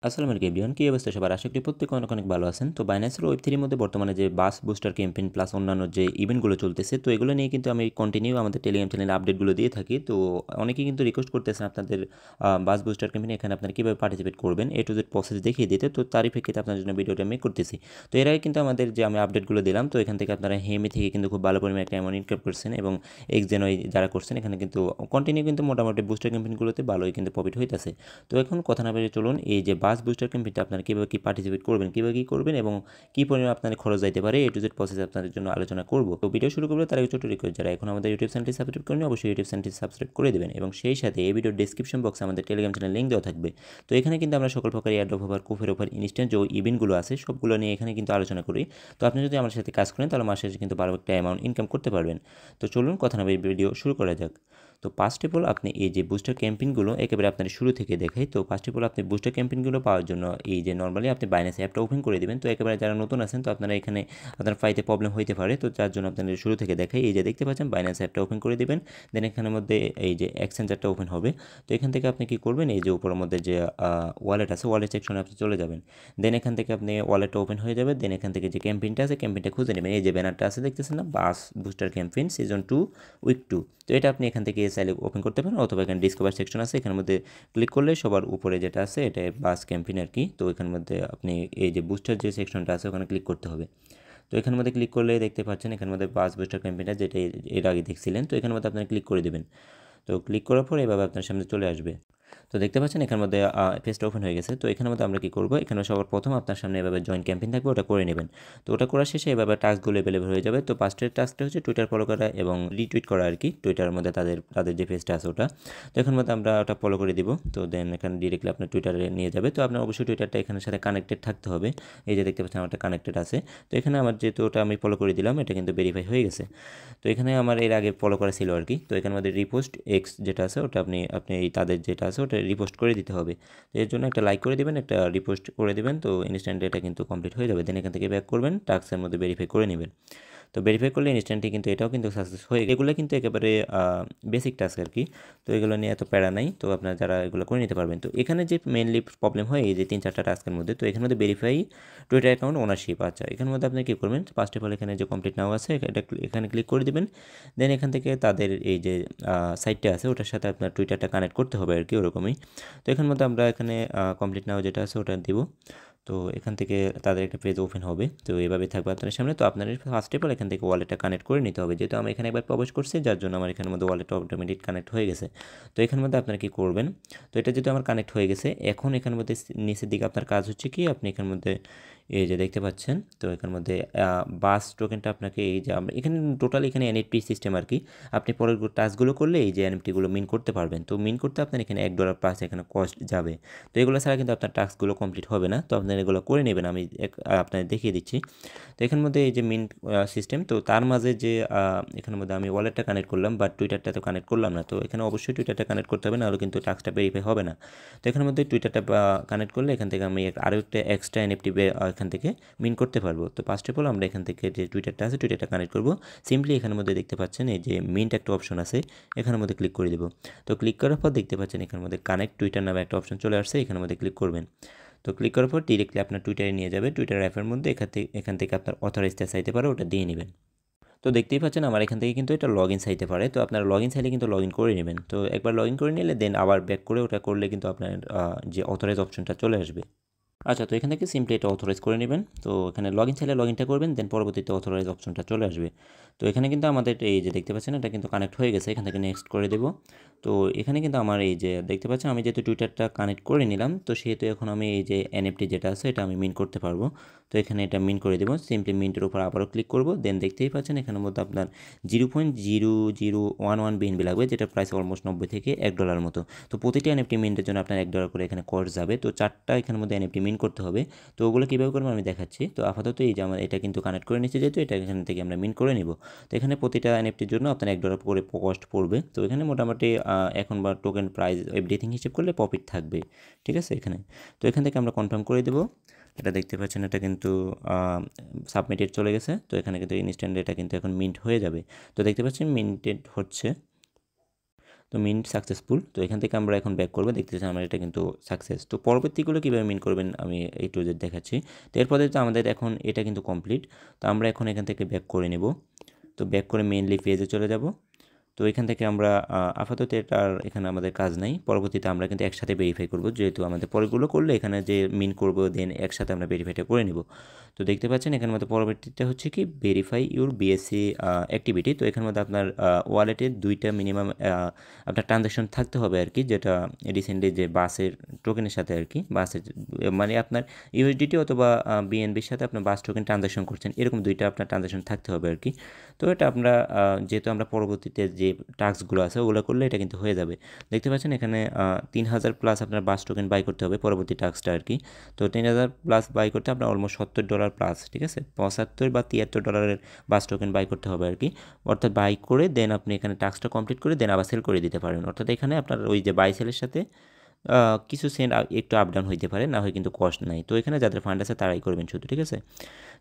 আসসালামু আলাইকুম এভরিওয়ান, কি অবস্থা সবার? আশা করি প্রত্যেকে অনেক অনেক ভালো আছেন। তো বাইন্যান্সের ওয়েব3 মধ্যে বর্তমানে যে বাস বুস্টার ক্যাম্পেইন প্লাস অন্যান্য যে ইভেন্টগুলো চলতেছে, তো এগুলো নিয়ে কিন্তু আমি কন্টিনিউ আমাদের টেলিগ্রাম চ্যানেলে আপডেটগুলো দিয়ে থাকি। তো অনেকেই কিন্তু রিকোয়েস্ট করতেছেন আপনাদের বাস বুস্টার ক্যাম্পেইনে এখানে আপনারা কীভাবে পার্টিসিপেট করবেন, এ টু জেড প্রসেস দেখিয়ে দিতে। তো তারই প্রেক্ষিতে আপনার জন্য ভিডিওটা মেক করতেছি। তো এর আগে কিন্তু আমাদের যে আমি আপডেটগুলো দিলাম, তো এখান থেকে আপনারা হেমি থেকে কিন্তু খুব ভালো পরিমাণে একটা অ্যামাউন্ট ইনকাম করছেন এবং এক্সজেনওয়াই যারা করছেন এখানে কিন্তু কন্টিনিউ কিন্তু মোটামুটি বুস্টার ক্যাম্পেইনগুলোতে ভালোই কিন্তু প্রফিট হইতেছে। তো এখন কথা না বেরিয়ে চলুন এই যে বাস বুস্টার ক্যাম্পেইনটা আপনারা কীভাবে কী পার্টিসিপেট করবেন, কীভাবে কী করবেন এবং কী পরিমাণ আপনার খরচ যাইতে পারে, এ টু জেড প্রসেস আপনাদের জন্য আলোচনা করব। তো ভিডিও শুরু করবো তার আগে ছোটো রিকোয়েস্ট, যারা এখন আমাদের ইউটিউব চ্যানেলটি সাবস্ক্রাইব করেন অবশ্যই ইউটিউব চ্যানেলটি সাবস্ক্রাইব করে দেবেন এবং সেই সাথে এই ভিডিওর ডেসক্রিপশন বক্সে আমাদের টেলিগ্রাম চ্যানেল লিঙ্ক দেওয়া থাকবে। তো এখানে কিন্তু আমরা সকল প্রকার এয়ারড্রপ অফার, কুফের অফার, ইনস্ট্যান্ট যে ইভেন্টগুলো আছে সবগুলো নিয়ে এখানে কিন্তু আলোচনা করি। তো আপনি যদি আমার সাথে কাজ করেন তাহলে মাসে শেষে কিন্তু ভালো একটা অ্যামাউন্ট ইনকাম করতে পারবেন। তো চলুন কথা না বেরিয়ে ভিডিও শুরু করা যাক। তো ফার্স্ট অফ অল আপনি এই যে বুস্টার ক্যাম্পেইনগুলো একেবারে আপনার শুরু থেকে দেখাই। তো ফার্স্ট অফ অল আপনি বুস্টার ক্যাম্পেইনগুলো পাওয়ার জন্য এই যে নর্মালি আপনি বাইন্যান্স অ্যাপটা ওপেন করে দেবেন। তো একেবারে যারা নতুন আছেন তো আপনারা এখানে আপনার পাইতে প্রবলেম হইতে পারে, তো যার জন্য আপনাদের শুরু থেকে দেখাই। এই যে দেখতে পাচ্ছেন বাইন্যান্স অ্যাপটা ওপেন করে দেবেন, দেন এখানের মধ্যে এই যে এক্সচেঞ্জারটা ওপেন হবে। তো এখান থেকে আপনি কি করবেন, এই যে উপরের মধ্যে যে ওয়ালেট আছে ওয়ালেট সেকশনে আপনি চলে যাবেন। দেন এখান থেকে আপনি ওয়ালেটটা ওপেন হয়ে যাবে। দেন এখান থেকে যে ক্যাম্পেইনটা আছে ক্যাম্পেইনটা খুঁজে নেবেন। এই যে ব্যানারটা আছে দেখতেছেন না, বাস বুস্টার ক্যাম্পেইন সিজন 2 উইক 2। তো এটা আপনি এখান থেকে চাইলে ওপেন করতে পারেন, অথবা এখানে ডিসকভার সেকশন আছে এখানের মধ্যে ক্লিক করলে সবার উপরে যেটা আছে এটা বাস ক্যাম্পেইন আর কি। তো এখানের মধ্যে আপনি এই যে বুস্টার যে সেকশনটা আছে ওখানে ক্লিক করতে হবে। তো এখানের মধ্যে ক্লিক করলে দেখতে পাচ্ছেন এখানের মধ্যে বাস বুস্টার ক্যাম্পেইনটা যেটা এর আগে দেখছিলেন, তো এখানের মধ্যে আপনারা ক্লিক করে দেবেন। তো ক্লিক করার পর এভাবে আপনার সামনে চলে আসবে। তো দেখতে পাচ্ছেন এখানের মধ্যে পেজটা ওপেন হয়ে গেছে। তো এখানের মধ্যে আমরা কী করবো, এখানে সবার প্রথম আপনার সামনে এভাবে জয়েন ক্যাম্পেইন থাকবে, ওটা করে নেবেন। তো ওটা করার শেষে এভাবে টাস্কগুলো অ্যাভেলেবল হয়ে যাবে। তো ফার্স্টের টাস্কটা হচ্ছে টুইটার ফলো করা এবং রিটুইট করা আর কি, টুইটারের মধ্যে তাদের যে পেজটা আছে ওটা। তো এখানের মধ্যে আমরা ওটা ফলো করে দিব। তো দেন এখানে ডিরেক্টলি আপনার টুইটারে নিয়ে যাবে। তো আপনার অবশ্যই টুইটারটা এখানের সাথে কানেক্টেড থাকতে হবে। এই যে দেখতে পাচ্ছেন আমারটা কানেক্টেড আছে। তো এখানে আমার যেহেতু ওটা আমি ফলো করে দিলাম, এটা কিন্তু ভেরিফাই হয়ে গেছে। তো এখানে আমার এর আগে ফলো করা ছিল আর কি। তো এখানে আমাদের রিপোস্ট এক্স যেটা আছে ওটা আপনি আপনি এই তাদের যেটা আছে ওটা রিপোস্ট করে দিতে হবে। তো এর জন্য একটা লাইক করে দেবেন, একটা রিপোস্ট করে দেবেন, তো ইনস্ট্যান্ট এটা কিন্তু কমপ্লিট হয়ে যাবে। দেন এখান থেকে ব্যাক করবেন, টাস্কের মধ্যে ভেরিফাই করে নেবেন। তো ভেরিফাই করলে ইনস্ট্যান্টলি কিন্তু এটাও কিন্তু সাকসেস হয়ে এগুলো কিন্তু একেবারে বেসিক টাস্ক আর কি। তো এগুলো নিয়ে এত প্যারা নাই, তো আপনারা যারা এগুলো করে নিতে পারবেন। তো এখানে যে মেনলি প্রবলেম হয় এই যে 3-4টা টাস্কের মধ্যে, তো এখানের মধ্যে ভেরিফাই টুইটার অ্যাকাউন্ট ওনারশিপ। আচ্ছা, এখানের মধ্যে আপনি কী করবেন, ফার্স্ট অফ অল এখানে যে কমপ্লিট নাও আছে এটা এখানে ক্লিক করে দেবেন। দেন এখান থেকে তাদের এই যে সাইটটা আছে ওটার সাথে আপনার টুইটারটা কানেক্ট করতে হবে আর কি, ওরকমই। তো এখানের মধ্যে আমরা এখানে কমপ্লিট নাও যেটা আছে ওটা দিব। তো এখান থেকে তাদের একটা পেজ ওপেন হবে। তো এভাবে থাকবে আপনার সামনে। তো আপনার ফার্স্ট অফ অল এখান থেকে ওয়ালেটটা কানেক্ট করে নিতে হবে, যেহেতু আমি এখানে একবার প্রবেশ করছি যার জন্য আমার এখানের মধ্যে ওয়ালেটটা অটোমেটিক কানেক্ট হয়ে গেছে। তো এখানের মধ্যে আপনারা কী করবেন, তো এটা যেহেতু আমার কানেক্ট হয়ে গেছে, এখন এখানের মধ্যে নিচের দিকে আপনার কাজ হচ্ছে কি, আপনি এখানের মধ্যে এই যে দেখতে পাচ্ছেন, তো এখানের মধ্যে বাস টোকেনটা আপনাকে এই যে আমরা এখানে টোটাল এখানে এনএফটি সিস্টেম আর কি। আপনি পরের টাস্কগুলো করলে এই যে এনএফটিগুলো মিন করতে পারবেন। তো মিন করতে আপনার এখানে $1 এখানে কস্ট যাবে। তো এগুলো ছাড়া কিন্তু আপনার টাস্কগুলো কমপ্লিট হবে না। তো আপনারা এগুলো করে নেবেন, আমি আপনাদের দেখিয়ে দিচ্ছি। তো এখানের মধ্যে এই যে মিন্ট সিস্টেম, তো তার মাঝে যে এখানের মধ্যে আমি ওয়ালেটটা কানেক্ট করলাম বাট টুইটারটা তো কানেক্ট করলাম না। তো এখানে অবশ্যই টুইটারটা কানেক্ট করতে হবে, নাহলে কিন্তু টাস্কটা ভেরিফাই হবে না। তো এখানের মধ্যে টুইটারটা কানেক্ট করলে এখান থেকে আমি আরও একটা এক্সট্রা এনএফটি এখান থেকে মিন করতে পারবো। তো ফার্স্ট অফ অল আমরা এখান থেকে যে টুইটারটা আছে টুইটারটা কানেক্ট করবো। সিম্পলি এখানের মধ্যে দেখতে পাচ্ছেন এই যে মিন্ট একটা অপশন আছে, এখানের মধ্যে ক্লিক করে দেবো। তো ক্লিক করার পর দেখতে পাচ্ছেন এখানের মধ্যে কানেক্ট টুইটার নামে একটা অপশন চলে আসছে, এখানের মধ্যে ক্লিক করবেন। তো ক্লিক করার পর ডিরেক্টলি আপনার টুইটারে নিয়ে যাবে। টুইটার অ্যাপের মধ্যে এখান থেকে আপনার অথরাইজটা চাইতে পারে, ওটা দিয়ে নেবেন। তো দেখতেই পাচ্ছেন আমার এখান থেকে কিন্তু এটা লগ ইন চাইতে পারে। তো আপনারা লগ ইন চাইলে কিন্তু লগ ইন করে নেবেন। তো একবার লগ ইন করে নিলে দেন আবার ব্যাক করে ওটা করলে কিন্তু আপনার যে অথরাইজ অপশনটা চলে আসবে। আচ্ছা, তো এখান থেকে সিম্পলি এটা অথরাইজ করে নেবেন। তো এখানে লগ ইন চাইলে লগ ইনটা করবেন, দেন পরবর্তীতে অথরাইজ অপশনটা চলে আসবে। তো এখানে কিন্তু আমাদের এই যে দেখতে পাচ্ছেন এটা কিন্তু কানেক্ট হয়ে গেছে, এখান থেকে নেক্সট করে দেবো। তো এখানে কিন্তু আমার এই যে দেখতে পাচ্ছেন আমি যেহেতু টুইটারটা কানেক্ট করে নিলাম, তো সেহেতু এখন আমি এই যে এনএফটি যেটা আছে এটা আমি মিন করতে পারবো। তো এখানে এটা মিন করে দেবো, সিম্পলি মিন্টের উপর আবারও ক্লিক করবো। দেন দেখতেই পাচ্ছেন এখানের মধ্যে আপনার 0.0011 বিএনবি লাগবে, যেটা প্রাইস অলমোস্ট 90 থেকে $1 মতো। তো প্রতিটি এনএফটি মিন্টের জন্য আপনার $1 করে এখানে কস্ট যাবে। তো 4টা এখানের মধ্যে এনএফটি মিন করতে হবে। তো ওগুলো কীভাবে করবো আমি দেখাচ্ছি। তো আপাতত এই যে আমার এটা কিন্তু কানেক্ট করে নিচ্ছে, যেহেতু এটা এখান থেকে আমরা মিন করে নিব। তো এখানে প্রতিটা এনএফটির জন্য আপনার $1 করে কস্ট পড়বে। তো এখানে মোটামুটি এখন বা টোকেন প্রাইস এভরিথিং হিসেব করলে প্রফিট থাকবে, ঠিক আছে এখানে। তো এখান থেকে আমরা কনফার্ম করে দেবো। এটা দেখতে পাচ্ছেন এটা কিন্তু সাবমিটেড চলে গেছে। তো এখানে কিন্তু ইনস্ট্যান্ট এটা কিন্তু এখন মিন্ট হয়ে যাবে। তো দেখতে পাচ্ছেন মিন্টেড হচ্ছে। তো মিন সাকসেসফুল। তো এখান থেকে আমরা এখন ব্যাক করবো, দেখতেছি আমার এটা কিন্তু সাকসেস। তো পরবর্তীগুলো কীভাবে মিন করবেন আমি এই টু জেড দেখাচ্ছি। তো এরপরে তো আমাদের এখন এটা কিন্তু কমপ্লিট। তো আমরা এখন এখান থেকে ব্যাক করে নেব। তো ব্যাক করে মেইনলি পেজে চলে যাব। তো এখান থেকে আমরা আপাতত এটা আর এখানে আমাদের কাজ নাই, পরবর্তীতে আমরা কিন্তু একসাথে ভেরিফাই করব, যেহেতু আমাদের পরেরগুলো করলে এখানে যে মিন করব দেন একসাথে আমরা ভেরিফাইটা করে নিব। তো দেখতে পাচ্ছেন এখানের মধ্যে পরবর্তীটা হচ্ছে কি ভেরিফাই ইউর বিএসসি অ্যাক্টিভিটি। তো এখানের মধ্যে আপনার ওয়ালেটে 2টা মিনিমাম আপনার ট্রানজ্যাকশন থাকতে হবে আর কি, যেটা রিসেন্টলি যে বাসের টোকেনের সাথে আর কি, বাসের মানে আপনার ইউএসডিটি অথবা বিএনবির সাথে আপনার বাস টোকেন ট্রানজ্যাকশন করছেন, এরকম 2টা আপনার ট্রানজ্যাকশন থাকতে হবে আর কি। তো এটা আমরা যেহেতু আমরা পরবর্তীতে যে টাস্কগুলো আছে ওগুলো করলে এটা কিন্তু হয়ে যাবে। দেখতে পাচ্ছেন এখানে 3000 প্লাস আপনার বাস টোকেন বাই করতে হবে পরবর্তী টাস্কটা আর কি। তো 3000 প্লাস বাই করতে আপনার অলমোস্ট $70 প্লাস, ঠিক আছে, 75 বা $73 বাস টোকেন বাই করতে হবে আর কি। অর্থাৎ বাই করে দেন আপনি এখানে টাস্কটা কমপ্লিট করে দেন আবার সেল করে দিতে পারেন। অর্থাৎ এখানে আপনার ওই যে বাই সেলের সাথে কিছু সেন্ট একটু আপ ডাউন হইতে পারে, না হয় কিন্তু কস্ট নাই। তো এখানে যাদের ফান্ড আছে তারাই করবেন শুধু, ঠিক আছে।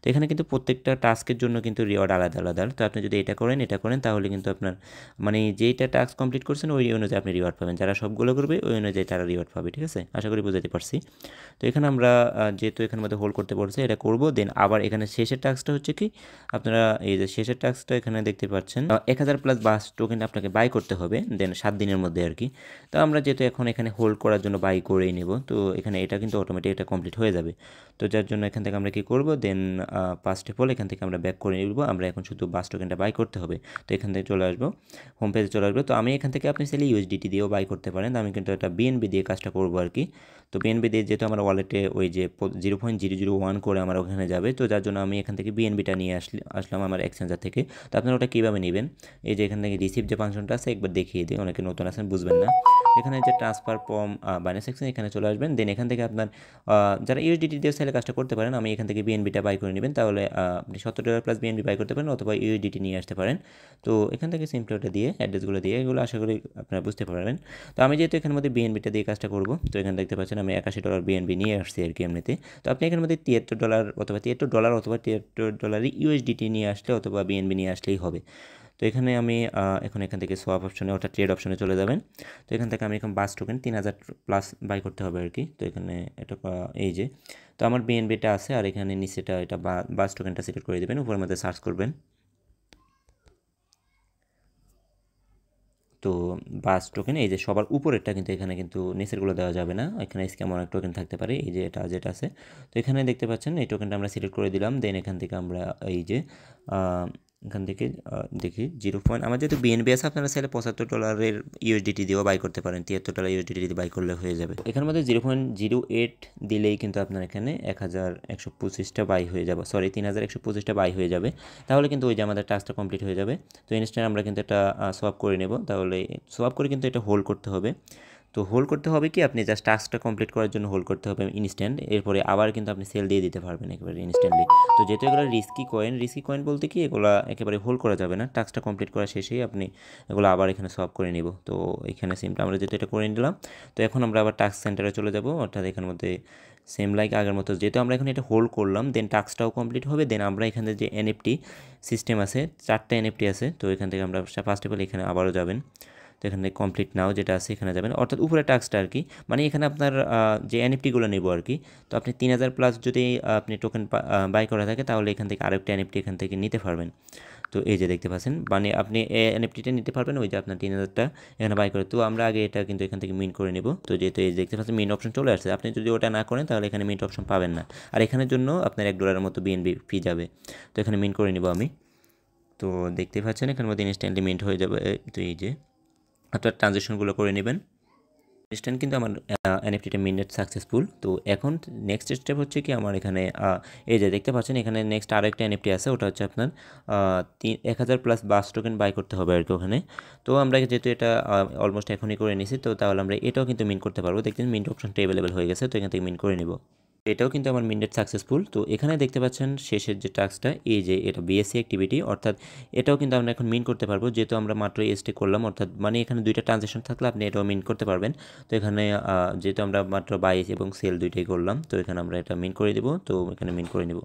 তো এখানে কিন্তু প্রত্যেকটা টাস্কের জন্য কিন্তু রিওয়ার্ড আলাদা আলাদা। তো আপনি যদি এটা করেন তাহলে কিন্তু আপনার মানে যেইটা টাস্ক কমপ্লিট করছেন ওই অনুযায়ী আপনি রিওয়ার্ড পাবেন, যারা সবগুলো করবে ওই অনুযায়ী তারা রিওয়ার্ড পাবে, ঠিক আছে। আশা করি বুঝাতে পারছি। তো এখানে আমরা যেহেতু এখানের মধ্যে হোল্ড করতে পারছি এটা করব, দেন আবার এখানে শেষের টাস্কটা হচ্ছে কি আপনারা এই যে শেষের টাস্কটা এখানে দেখতে পাচ্ছেন 1000 প্লাস বাস টোকেন আপনাকে বাই করতে হবে দেন 7 দিনের মধ্যে আর কি। তো আমরা যেহেতু এখন এখানে হোল্ড করার জন্য বাই করেই নেব, তো এখানে এটা কিন্তু অটোমেটিক এটা কমপ্লিট হয়ে যাবে। তো যার জন্য এখান থেকে আমরা কি করব, দেন ফার্স্ট অফ অল এখান থেকে আমরা ব্যাক করে নিব। আমরা এখন শুধু বাস টোকেনটা বাই করতে হবে। তো এখান থেকে চলে আসবো, হোম পেজে চলে আসবো। তো আমি এখান থেকে আপনি চাইলে ইউএসডিটি দিয়েও বাই করতে পারেন, আমি কিন্তু এটা বিএনবি দিয়ে কাজটা করবো আর কি। তো বিএনবি দিয়ে যেহেতু আমার ওয়ালেটে ওই যে 0.001 করে আমার ওখানে যাবে, তো যার জন্য আমি এখান থেকে বিএনবিটা নিয়ে আসলাম আমার এক্সচেঞ্জার থেকে। তো আপনারা ওটা কীভাবে নেবেন, এই যে এখান থেকে রিসিভ যে ফাংশনটা আছে একবার দেখিয়ে দিই, অনেকে নতুন আছেন বুঝবেন না। এখানে যে ট্রান্সফার ফ্রম বাইন্যান্স সেকশন এখানে চলে আসবেন, দেন এখান থেকে আপনার যারা ইউএসডিটি দিয়ে চাইলে কাজটা করতে পারেন, আমি এখান থেকে বিএনবিটা বাই করে নেবেন, তাহলে আপনি $70 প্লাস বিএনবি বাই করতে পারেন অথবা ইউএসডিটি নিয়ে আসতে পারেন। তো এখান থেকে সিম্পলি ওটা দিয়ে অ্যাড্রেসগুলো দিয়ে এগুলো আশা করি আপনারা বুঝতে পারবেন। তো আমি যেহেতু এখানের মধ্যে বিএনবিটা দিয়ে কাজটা করব, তো এখানে দেখতে পাচ্ছেন আমি $81 বিএনবি নিয়ে আসছি আর কি এমনিতে। তো আপনি এখানের মধ্যে $73 অথবা $73 ইউএসডিটি নিয়ে আসলে অথবা বিএনবি নিয়ে আসলেই হবে। তো এখানে আমি এখন এখান থেকে সোয়াপ অপশনে অর্থাৎ ট্রেড অপশনে চলে যাবেন। তো এখান থেকে আমি এখন বাস টোকেন 3000 প্লাস বাই করতে হবে আর কি। তো এখানে এটা এই যে, তো আমার বিএনবিটা আছে আর এখানে নিচেটা এটা বাস টোকেনটা সিলেক্ট করে দেবেন, উপরের মধ্যে সার্চ করবেন। তো বাস টোকেন এই যে সবার উপরেরটা, কিন্তু এখানে কিন্তু নিচেরগুলো দেওয়া যাবে না, এখানে স্ক্যাম অনেক টোকেন থাকতে পারে, এই যে এটা যেটা আছে। তো এখানে দেখতে পাচ্ছেন এই টোকেনটা আমরা সিলেক্ট করে দিলাম, দেন এখান থেকে আমরা এই যে এখান থেকে দেখি 0. আমার যেহেতু বিএনবি আছে আপনারা চাইলে $75 ইউএসডিটি দিয়েও বাই করতে পারেন, $73 ইউএসডিটি দিয়ে বাই করলে হয়ে যাবে। এখানের মধ্যে 0.08 দিলেই কিন্তু আপনার এখানে 1125টা বাই হয়ে যাবে, সরি 3125টা বাই হয়ে যাবে। তাহলে কিন্তু ওই যে আমাদের টাস্কটা কমপ্লিট হয়ে যাবে। তো ইনস্ট্যান্ট আমরা কিন্তু এটা সোয়াপ করে নেব, তাহলে সোয়াপ করে কিন্তু এটা হোল্ড করতে হবে। তো হোল্ড করতে হবে কি আপনি জাস্ট টাস্কটা কমপ্লিট করার জন্য হোল্ড করতে হবে ইনস্ট্যান্ট, এরপরে আবার কিন্তু আপনি সেল দিয়ে দিতে পারবেন একেবারে ইনস্ট্যান্টলি। তো যেহেতু এগুলো রিস্কি কয়েন বলতে কি এগুলো একেবারে হোল্ড করা যাবে না, টাস্কটা কমপ্লিট করা শেষেই আপনি এগুলো আবার এখানে সলভ করে নিব। তো এখানে সিম্পল আমরা যেহেতু এটা করে নিলাম, তো এখন আমরা আবার টাস্ক সেন্টারে চলে যাব, অর্থাৎ এখানের মধ্যে সেম লাইক আগের মতো যেহেতু আমরা এখন এটা হোল্ড করলাম, দেন টাস্কটাও কমপ্লিট হবে। দেন আমরা এখানে যে এনএফটি সিস্টেম আছে 4টা এনএফটি আছে, তো এখান থেকে আমরা ফার্স্ট অফ অল এখানে আবারও যাবেন। তো এখানে কমপ্লিট নাও যেটা আছে এখানে যাবেন, অর্থাৎ উপরে টাস্কটা আর কি, মানে এখানে আপনার যে এনএফটিগুলো নেব আর কি। তো আপনি 3000 প্লাস যদি আপনি টোকেন বাই করা থাকে তাহলে এখান থেকে আরেকটা এনএফটি এখান থেকে নিতে পারবেন। তো এই যে দেখতে পাচ্ছেন মানে আপনি এনএফটিটা নিতে পারবেন ওই যে আপনার 3000টা এখানে বাই করে। তো আমরা আগে এটা কিন্তু এখান থেকে মিন করে নেব। তো যেহেতু এই দেখতে পাচ্ছেন মিন অপশন চলে আসছে, আপনি যদি ওটা না করেন তাহলে এখানে মিন অপশন পাবেন না, আর এখানের জন্য আপনার $1 মতো বিএনবি ফি যাবে। তো এখানে মিন করে নেব আমি। তো দেখতে পাচ্ছেন এখানের মধ্যে ইনস্ট্যান্টলি মিন্ট হয়ে যাবে। তো এই যে আপনার ট্রানজ্যাকশনগুলো করে নেবেন। ইনস্ট্যান্ট কিন্তু আমার এনএফটিটা মিন্ট সাকসেসফুল। তো এখন নেক্সট স্টেপ হচ্ছে কি আমার এখানে এই যে দেখতে পাচ্ছেন এখানে নেক্সট আরও একটা এনএফটি আছে, ওটা হচ্ছে আপনার 1000 প্লাস বাস টোকেন বাই করতে হবে আর কি ওখানে। তো আমরা যেহেতু এটা অলমোস্ট এখনই করে নিছি, তো তাহলে আমরা এটাও কিন্তু মিন করতে পারবো। দেখছেন মিন্ট অপশনটা অ্যাভেলেবেল হয়ে গেছে, তো এখান থেকে মিন করে নিব। এটাও কিন্তু আমার মিন্টেড সাকসেসফুল। তো এখানে দেখতে পাচ্ছেন শেষের যে টাস্কটা এই যে এটা বিএসসি অ্যাক্টিভিটি, অর্থাৎ এটাও কিন্তু আমরা এখন মিন করতে পারবো, যেহেতু আমরা মাত্র এসটি করলাম, অর্থাৎ মানে এখানে 2টা ট্রানজ্যাকশন থাকলে আপনি এটাও মিন করতে পারবেন। তো এখানে যেহেতু আমরা মাত্র বাই এবং সেল 2টাই করলাম, তো এখানে আমরা এটা মিন করে দিব। তো এখানে মিন করে নিব।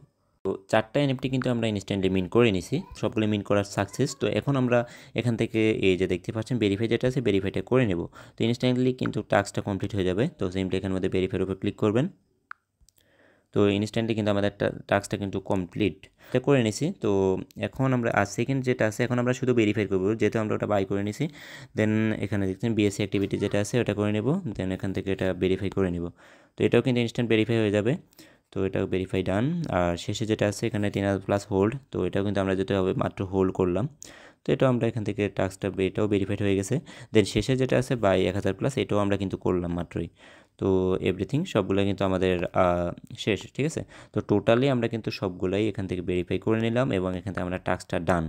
তো 4টা এনএফটি কিন্তু আমরা ইনস্ট্যান্টলি মিন করে নিছি, সবগুলো মিন করার সাকসেস। তো এখন আমরা এখান থেকে এই যে দেখতে পাচ্ছেন ভেরিফাই যেটা আছে ভেরিফাইটা করে নেব। তো ইনস্ট্যান্টলি কিন্তু টাস্কটা কমপ্লিট হয়ে যাবে। তো সিম্পলি এখানের মধ্যে ভেরিফাইয়ের উপর ক্লিক করবেন। তো ইনস্ট্যান্টলি কিন্তু আমাদের টাস্কটা কিন্তু কমপ্লিট এটা করে নিছি। তো এখন আমরা আর সেকেন্ড যেটা আছে এখন আমরা শুধু ভেরিফাই করবো, যেহেতু আমরা ওটা বাই করে নিছি। দেন এখানে দেখছেন বিএসসি অ্যাক্টিভিটি যেটা আছে ওটা করে নেব, দেন এখান থেকে এটা ভেরিফাই করে নেব। তো এটাও কিন্তু ইনস্ট্যান্ট ভেরিফাই হয়ে যাবে। তো এটাও ভেরিফাই ডান। আর শেষে যেটা আছে এখানে 3000 প্লাস হোল্ড, তো এটাও কিন্তু আমরা যেটা হবে মাত্র হোল্ড করলাম। তো এটাও আমরা এখান থেকে টাস্কটা এটাও ভেরিফাইড হয়ে গেছে। দেন শেষে যেটা আছে বাই 1000 প্লাস, এটাও আমরা কিন্তু করলাম মাত্রই। তো এভরিথিং সবগুলো কিন্তু আমাদের শেষ, ঠিক আছে। তো টোটালি আমরা কিন্তু সবগুলাই এখান থেকে ভেরিফাই করে নিলাম এবং এখান থেকে আমরা টাস্কটা ডান।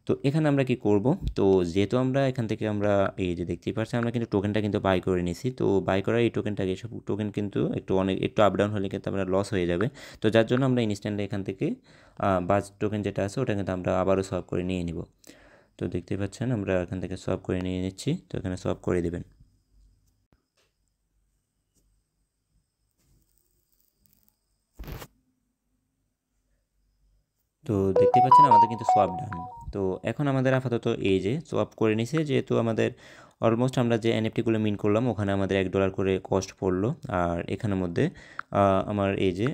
তো এখানে আমরা কি করব, তো যেহেতু আমরা এখান থেকে আমরা এই যে দেখতেই পাচ্ছি আমরা কিন্তু টোকেনটা কিন্তু বাই করে নিছি। তো বাই করার এই টোকেনটাকে সব টোকেন কিন্তু একটু আপ ডাউন হলে কিন্তু আমরা লস হয়ে যাবে। তো যার জন্য আমরা ইনস্ট্যান্টলি এখান থেকে বাজ টোকেন যেটা আছে ওটা কিন্তু আমরা আবারও সোয়াপ করে নিয়ে নিব। তো দেখতেই পাচ্ছেন আমরা এখান থেকে সোয়াপ করে নিয়ে নিচ্ছি। তো এখানে সোয়াপ করে দেবেন। তো দেখতে পাচ্ছেন আমাদের কিন্তু সোয়াপ ডান। তো এখন আমাদের আপাতত এই যে সোয়াপ করে নিছে, যেহেতু আমাদের অলমোস্ট আমরা যে এনএফটিগুলো মিন করলাম ওখানে আমাদের $1 করে কস্ট পড়লো। আর এখানের মধ্যে আমার এই যে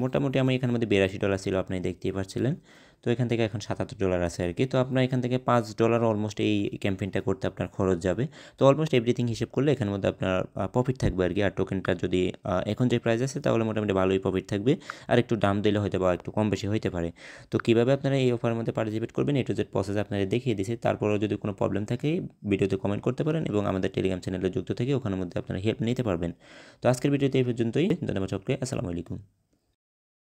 মোটামুটি আমার এখানের মধ্যে $82 ছিল, আপনি দেখতেই পাচ্ছিলেন। তো এখান থেকে এখন $77 আছে আর কি। তো আপনার এখান থেকে $5 অলমোস্ট এই ক্যাম্পেইনটা করতে আপনার খরচ যাবে। তো অলমোস্ট এভরিথিং হিসেব করলে এখানের মধ্যে আপনার প্রফিট থাকবে আর কি। আর টোকেনটা যদি এখন যে প্রাইস আছে তাহলে মোটামুটি ভালোই প্রফিট থাকবে। আর একটু দাম দিলে হয়তো বা একটু কম বেশি হইতে পারে। তো কীভাবে আপনারা এই অফারের মধ্যে পার্টিসিপেট করবেন এ টু জেড প্রসেস আপনাদের দেখিয়ে দিয়েছি। তারপরেও যদি কোনো প্রবলেম থাকে ভিডিওতে কমেন্ট করতে পারেন এবং আমাদের টেলিগ্রাম চ্যানেলে যুক্ত থেকে ওখানের মধ্যে আপনারা হেল্প নিতে পারবেন। তো আজকের ভিডিওতে এই পর্যন্তই। ধন্যবাদ সকলকে। আসসালামু আলাইকুম।